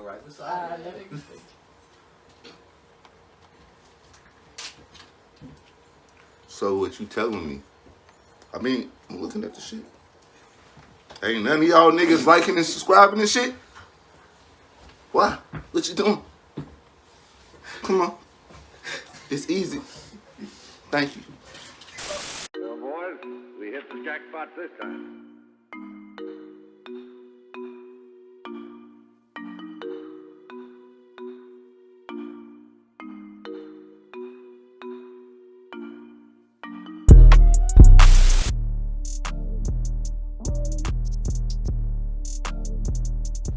right beside me. So what you telling me? I mean, I'm looking at the shit. Ain't none of y'all niggas liking and subscribing and shit? Why? What you doing? Come on. It's easy. Thank you. Well, boys, we hit the jackpot this time.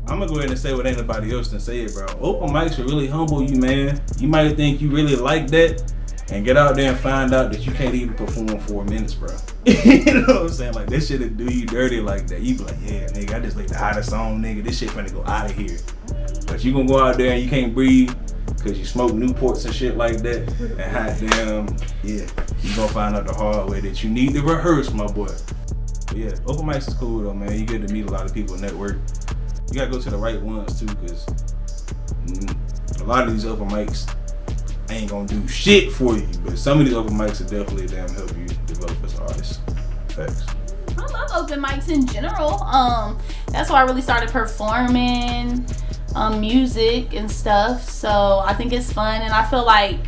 I'm gonna go ahead and say what ain't nobody else can say it, bro. Open mics will really humble you, man. You might think you really like that, and get out there and find out that you can't even perform 4 minutes, bro. You know what I'm saying? Like, this shit'll do you dirty like that. You be like, yeah, nigga, I just like the hottest song, nigga. This shit finna go out of here. But you gonna go out there and you can't breathe because you smoke Newports and shit like that. And hot damn, yeah, you gonna find out the hard way that you need to rehearse, my boy. But yeah, open mics is cool though, man. You get to meet a lot of people, network. You gotta go to the right ones too, because a lot of these open mics ain't gonna do shit for you, but some of these open mics will definitely damn help you develop as an artist. Facts. I love open mics in general. That's why I really started performing music and stuff. So I think it's fun, and I feel like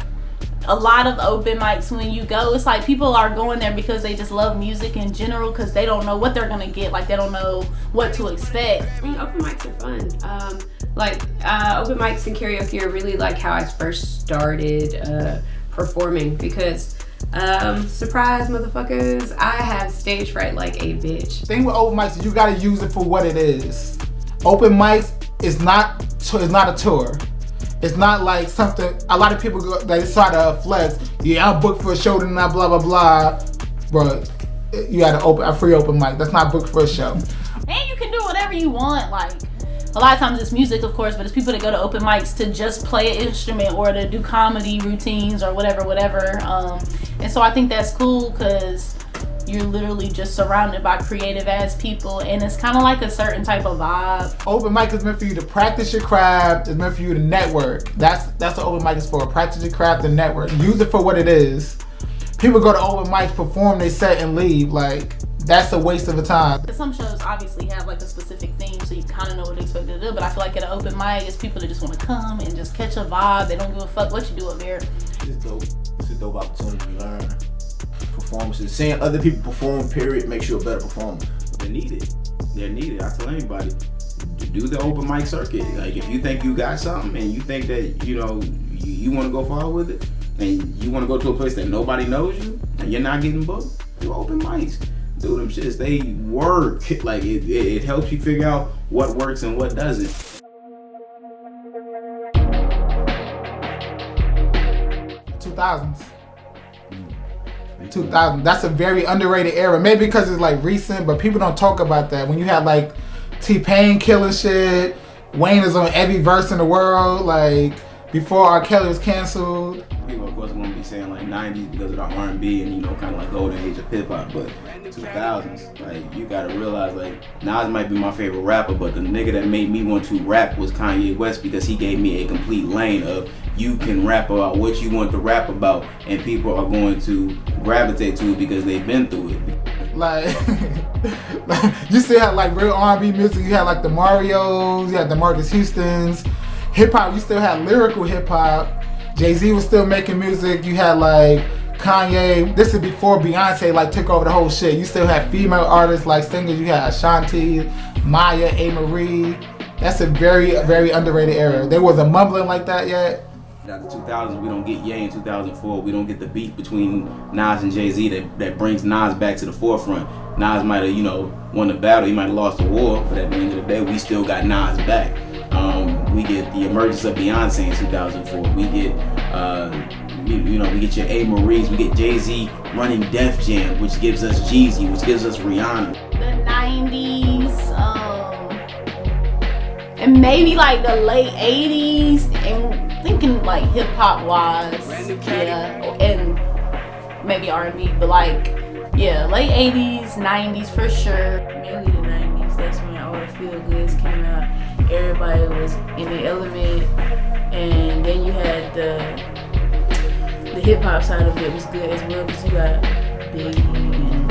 a lot of open mics, when you go, it's like people are going there because they just love music in general, because they don't know what they're gonna get. Like, they don't know what to expect. I mean, open mics are fun. Open mics and karaoke are really like how I first started performing, because surprise motherfuckers, I have stage fright like a bitch. The thing with open mics is you gotta use it for what it is. Open mics is not a tour. It's not like something, a lot of people go, they try to flex, yeah, I'm booked for a show tonight, blah, blah, blah. Bro, you had a free open mic. That's not booked for a show. And you can do whatever you want. Like, a lot of times it's music, of course, but it's people that go to open mics to just play an instrument or to do comedy routines or whatever. And so I think that's cool, because you're literally just surrounded by creative ass people, and it's kind of like a certain type of vibe. Open mic is meant for you to practice your craft. It's meant for you to network. That's what open mic is for. Practice your craft and network. Use it for what it is. People go to open mics, perform, they set and leave. Like, that's a waste of the time. Some shows obviously have like a specific theme, so you kind of know what to expect to do. But I feel like at an open mic, it's people that just want to come and just catch a vibe. They don't give a fuck what you do up there. It's dope. It's a dope opportunity to learn performances. Seeing other people perform, period, makes you a better performer. They're needed. They're needed. I tell anybody, do the open mic circuit. Like, if you think you got something and you think that, you know, you want to go far with it, and you want to go to a place that nobody knows you, and you're not getting booked, do open mics. Do them shits. They work. Like, it helps you figure out what works and what doesn't. 2000s. 2000. That's a very underrated era. Maybe because it's like recent, but people don't talk about that. When you have like TPain killing shit, Wayne is on every verse in the world. Like, before R. Kelly was canceled. People, of course, want to be saying like 90s because of the R&B and, you know, kind of like golden age of hip-hop, but 2000s, like, you gotta realize, like, Nas might be my favorite rapper, but the nigga that made me want to rap was Kanye West, because he gave me a complete lane of, you can rap about what you want to rap about, and people are going to gravitate to it because they've been through it. Like, you still had like real R&B music. You had like the Marios, you had the Marcus Houstons. Hip-hop, you still had lyrical hip-hop. Jay-Z was still making music. You had like Kanye. This is before Beyonce like took over the whole shit. You still had female artists like singers. You had Ashanti, Maya, A. Marie. That's a very, very underrated era. There was a mumbling like that yet. Now, the 2000s, we don't get Ye in 2004. We don't get the beef between Nas and Jay-Z that brings Nas back to the forefront. Nas might have, you know, won the battle. He might have lost the war, but at the end of the day, we still got Nas back. We get the emergence of Beyonce in 2004. We get, we get your A. Marie's. We get Jay-Z running Def Jam, which gives us Jeezy, which gives us Rihanna. The 90s, and maybe like the late 80s, and thinking like hip-hop wise, yeah, and maybe R&B, but like, yeah, late 80s, 90s for sure. Mainly the 90s, that's when all the feel goods came out. everybody was in the element, and then you had the hip hop side of it was good as well, because you got Biggie and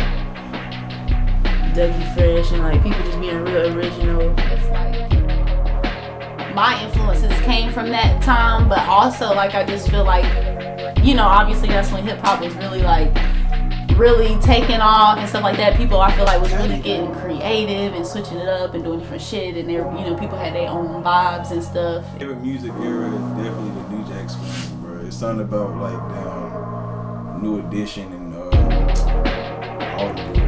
Dougie Fresh and like people just being real original. It's like my influences came from that time, but also like I just feel like, you know, obviously that's when hip hop was really like really taking off and stuff like that. People, I feel like, was really getting creative and switching it up and doing different shit, and there, you know, people had their own vibes and stuff. Favorite music era is definitely the New Jack Swing, bro. It's something about like New Edition and all the boys, all the people,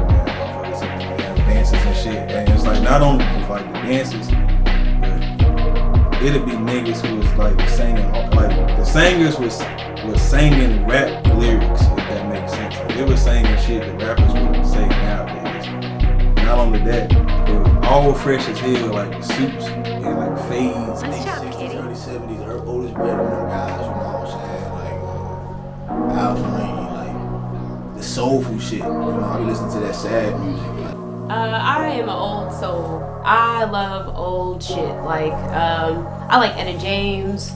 man, motherfuckers in the damn dances and shit. And it's like not only just like the dances, but it'd be niggas who was like singing, like the singers was singing rap lyrics, if that makes sense. Like they were singing shit that rappers would say nowadays. Not only that, they were all fresh as hell, like the suits and like fades. Late 60s, early 70s, Otis Redding, them guys, you know what I'm saying? Like, Al Green, like, the soulful shit. You know, I be listening to that sad music. I am an old soul. I love old shit. Like, I like Etta James.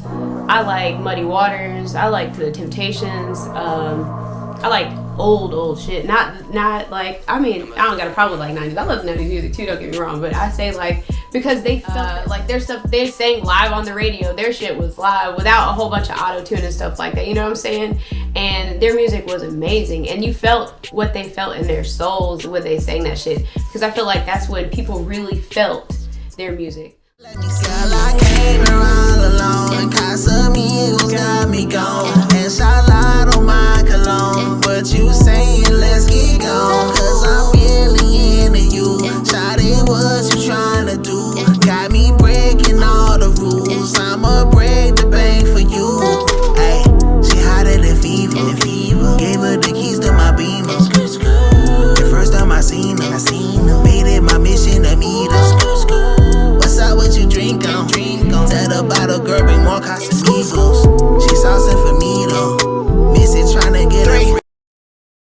I like Muddy Waters. I like The Temptations. I like old shit. Not like, I mean, I don't got a problem with like 90s. I love 90s music too, don't get me wrong. But I say like, because they felt like their stuff, they sang live on the radio. Their shit was live without a whole bunch of auto-tune and stuff like that. You know what I'm saying? And their music was amazing. And you felt what they felt in their souls when they sang that shit. Because I feel like that's when people really felt their music. Let me see. Girl, I came here all alone. Casamigos got me gone. And Charlotte on my cologne. But you saying let's get gone. Cause I'm really into you. Shawty, what you trying to do? Got me breaking all the rules. I'ma break the bank for you. Ay, she hotter than fever. Gave her the keys to my Beamer. The first time I seen her, made it my mission to meet her. What's up, what you drink on? Tell the bottle girl, bring more Casamigos. She saucing for me.